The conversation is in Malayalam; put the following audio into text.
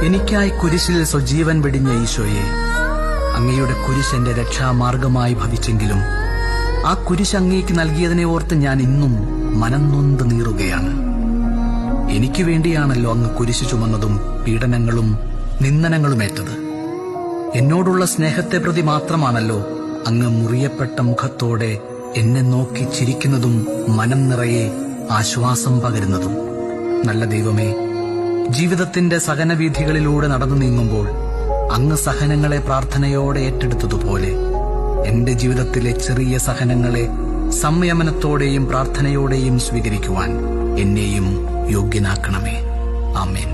എനിക്കായി കുരിശിൽ സ്വജീവൻ വെടിഞ്ഞ ഈശോയെ, അങ്ങയുടെ കുരിശ് എന്റെ രക്ഷാമാർഗമായി ഭവിച്ചെങ്കിലും ആ കുരിശ് അങ്ങേക്ക് നൽകിയതിനെ ഓർത്ത് ഞാൻ ഇന്നും മനം നൊന്ത് നീറുകയാണ്. എനിക്ക് വേണ്ടിയാണല്ലോ അങ്ങ് കുരിശ് ചുമന്നതും പീഡനങ്ങളും നിന്ദനങ്ങളുമേറ്റത്. എന്നോടുള്ള സ്നേഹത്തെ പ്രതി മാത്രമാണല്ലോ അങ്ങ് മുറിയപ്പെട്ട മുഖത്തോടെ എന്നെ നോക്കി ചിരിക്കുന്നതും മനം നിറയെ ആശ്വാസം പകരുന്നതും. നല്ല ദൈവമേ, ജീവിതത്തിന്റെ സഹനവീഥികളിലൂടെ നടന്നു നീങ്ങുമ്പോൾ അങ്ങ് സഹനങ്ങളെ പ്രാർത്ഥനയോടെ ഏറ്റെടുത്തതുപോലെ എന്റെ ജീവിതത്തിലെ ചെറിയ സഹനങ്ങളെ സംയമനത്തോടെയും പ്രാർത്ഥനയോടെയും സ്വീകരിക്കുവാൻ എന്നെയും യോഗ്യനാക്കണമേ. ആമേൻ.